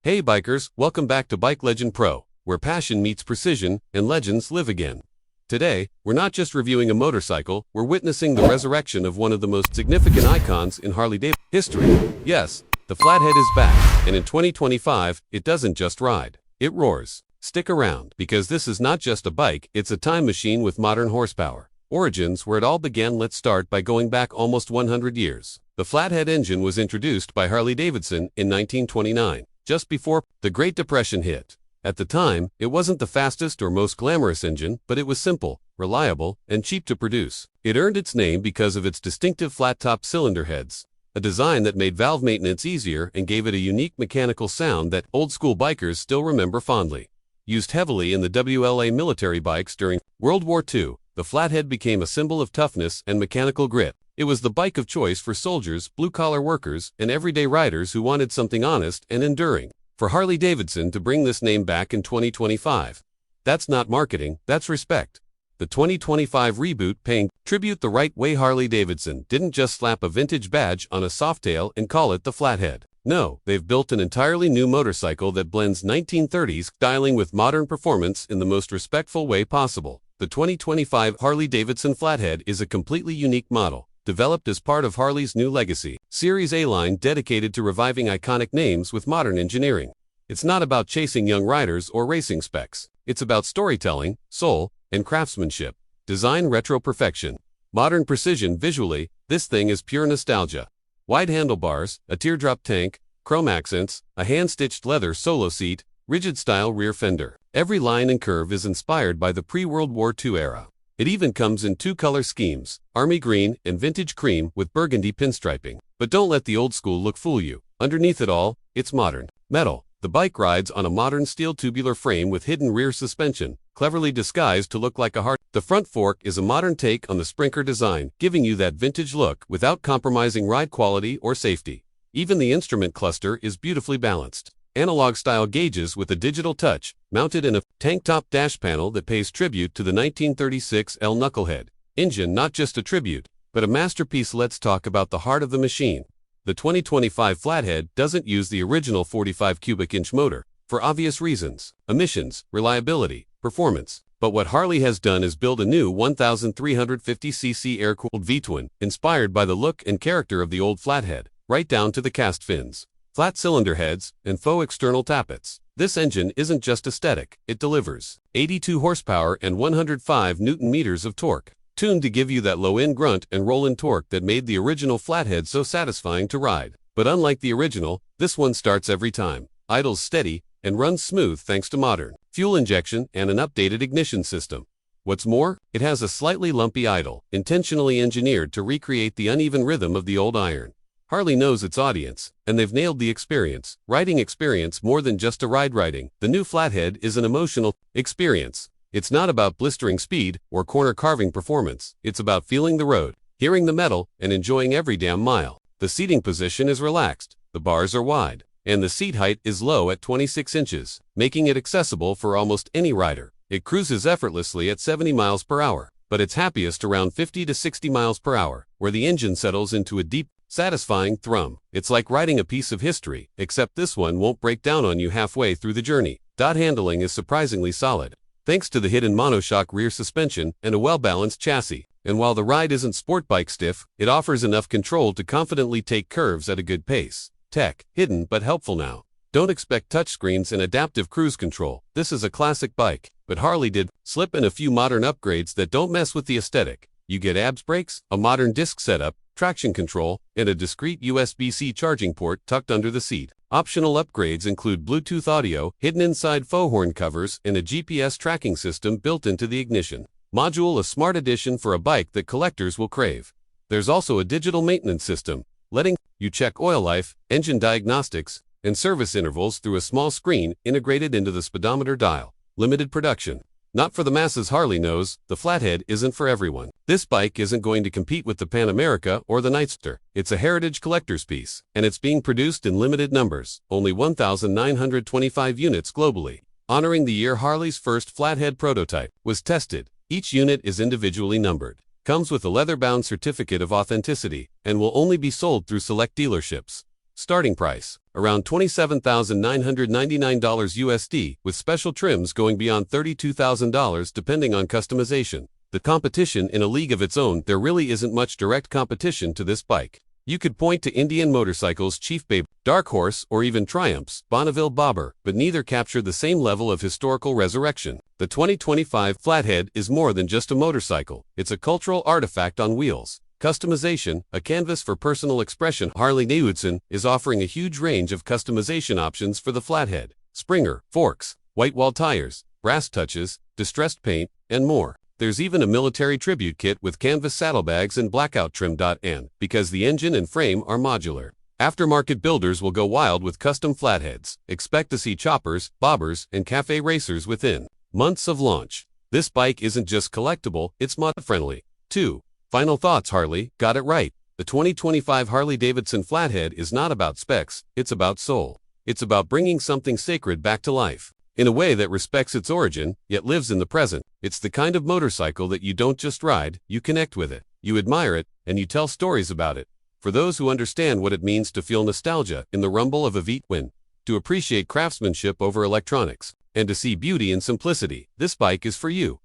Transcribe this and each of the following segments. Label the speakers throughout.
Speaker 1: Hey bikers, welcome back to Bike Legend Pro, where passion meets precision and legends live again. Today, we're not just reviewing a motorcycle, we're witnessing the resurrection of one of the most significant icons in Harley-Davidson history. Yes, the Flathead is back, and in 2025, it doesn't just ride, it roars. Stick around, because this is not just a bike, it's a time machine with modern horsepower. Origins, where it all began. Let's start by going back almost 100 years. The Flathead engine was introduced by Harley-Davidson in 1929, just before the Great Depression hit. At the time, it wasn't the fastest or most glamorous engine, but it was simple, reliable, and cheap to produce. It earned its name because of its distinctive flat-top cylinder heads, a design that made valve maintenance easier and gave it a unique mechanical sound that old-school bikers still remember fondly. Used heavily in the WLA military bikes during World War II, the Flathead became a symbol of toughness and mechanical grit. It was the bike of choice for soldiers, blue-collar workers, and everyday riders who wanted something honest and enduring. For Harley-Davidson to bring this name back in 2025, that's not marketing, that's respect. The 2025 reboot paying tribute the right way. Harley-Davidson didn't just slap a vintage badge on a Softail and call it the Flathead. No, they've built an entirely new motorcycle that blends 1930s styling with modern performance in the most respectful way possible. The 2025 Harley-Davidson Flathead is a completely unique model, developed as part of Harley's new legacy Series A line dedicated to reviving iconic names with modern engineering. It's not about chasing young riders or racing specs. It's about storytelling, soul, and craftsmanship. Design retro perfection. Modern precision visually, this thing is pure nostalgia. Wide handlebars, a teardrop tank, chrome accents, a hand-stitched leather solo seat, rigid-style rear fender. Every line and curve is inspired by the pre-World War II era. It even comes in two color schemes, army green and vintage cream with burgundy pinstriping. But don't let the old school look fool you. Underneath it all, it's modern. Metal. The bike rides on a modern steel tubular frame with hidden rear suspension, cleverly disguised to look like a heart. The front fork is a modern take on the Sprinker design, giving you that vintage look without compromising ride quality or safety. Even the instrument cluster is beautifully balanced. Analog-style gauges with a digital touch, mounted in a tank-top dash panel that pays tribute to the 1936 L Knucklehead engine. Not just a tribute, but a masterpiece. Let's talk about the heart of the machine. The 2025 Flathead doesn't use the original 45 cubic inch motor, for obvious reasons: emissions, reliability, performance. But what Harley has done is build a new 1,350cc air-cooled V-twin, inspired by the look and character of the old Flathead, right down to the cast fins, flat cylinder heads, and faux external tappets. This engine isn't just aesthetic, it delivers 82 horsepower and 105 Newton-meters of torque, tuned to give you that low-end grunt and roll-in torque that made the original Flathead so satisfying to ride. But unlike the original, this one starts every time, idles steady, and runs smooth thanks to modern fuel injection and an updated ignition system. What's more, it has a slightly lumpy idle, intentionally engineered to recreate the uneven rhythm of the old iron. Harley knows its audience, and they've nailed the experience. Riding experience more than just a ride. Riding the new Flathead is an emotional experience. It's not about blistering speed or corner carving performance. It's about feeling the road, hearing the metal, and enjoying every damn mile. The seating position is relaxed, the bars are wide, and the seat height is low at 26 inches, making it accessible for almost any rider. It cruises effortlessly at 70 miles per hour, but it's happiest around 50 to 60 miles per hour, where the engine settles into a deep, satisfying thrum. It's like riding a piece of history, except this one won't break down on you halfway through the journey. Handling is surprisingly solid, thanks to the hidden monoshock rear suspension and a well-balanced chassis. And while the ride isn't sport bike stiff, it offers enough control to confidently take curves at a good pace. Tech, hidden but helpful now. Don't expect touchscreens and adaptive cruise control. This is a classic bike, but Harley did slip in a few modern upgrades that don't mess with the aesthetic. You get ABS brakes, a modern disc setup, traction control, and a discreet USB-C charging port tucked under the seat. Optional upgrades include Bluetooth audio, hidden inside faux horn covers, and a GPS tracking system built into the ignition module, a smart addition for a bike that collectors will crave. There's also a digital maintenance system, letting you check oil life, engine diagnostics, and service intervals through a small screen integrated into the speedometer dial. Limited production. Not for the masses. Harley knows the Flathead isn't for everyone. This bike isn't going to compete with the Pan America or the Nightster. It's a heritage collector's piece, and it's being produced in limited numbers, only 1,925 units globally. Honoring the year Harley's first Flathead prototype was tested, each unit is individually numbered, comes with a leather-bound certificate of authenticity, and will only be sold through select dealerships. Starting price, around $27,999 USD, with special trims going beyond $32,000 depending on customization. The competition in a league of its own. There really isn't much direct competition to this bike. You could point to Indian Motorcycles' Chief Babe, Dark Horse, or even Triumph's Bonneville Bobber, but neither capture the same level of historical resurrection. The 2025 Flathead is more than just a motorcycle. It's a cultural artifact on wheels. Customization, a canvas for personal expression. Harley-Davidson is offering a huge range of customization options for the Flathead. Springer, forks, white wall tires, brass touches, distressed paint, and more. There's even a military tribute kit with canvas saddlebags and blackout trim. And because the engine and frame are modular, aftermarket builders will go wild with custom flatheads. Expect to see choppers, bobbers, and cafe racers within months of launch. This bike isn't just collectible, it's mod-friendly, too. Final thoughts. Harley got it right. The 2025 Harley-Davidson Flathead is not about specs, it's about soul. It's about bringing something sacred back to life in a way that respects its origin, yet lives in the present. It's the kind of motorcycle that you don't just ride, you connect with it, you admire it, and you tell stories about it. For those who understand what it means to feel nostalgia in the rumble of a V-twin, to appreciate craftsmanship over electronics, and to see beauty in simplicity, this bike is for you.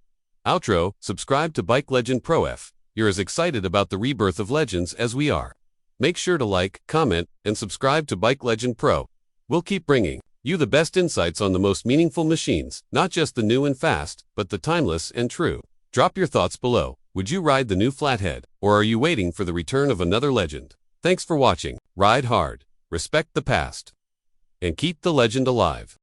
Speaker 1: Outro, subscribe to Bike Legend Pro F. You're as excited about the rebirth of legends as we are. Make sure to like, comment, and subscribe to Bike Legend Pro. We'll keep bringing you the best insights on the most meaningful machines, not just the new and fast, but the timeless and true. Drop your thoughts below. Would you ride the new Flathead, or are you waiting for the return of another legend? Thanks for watching. Ride hard, respect the past, and keep the legend alive.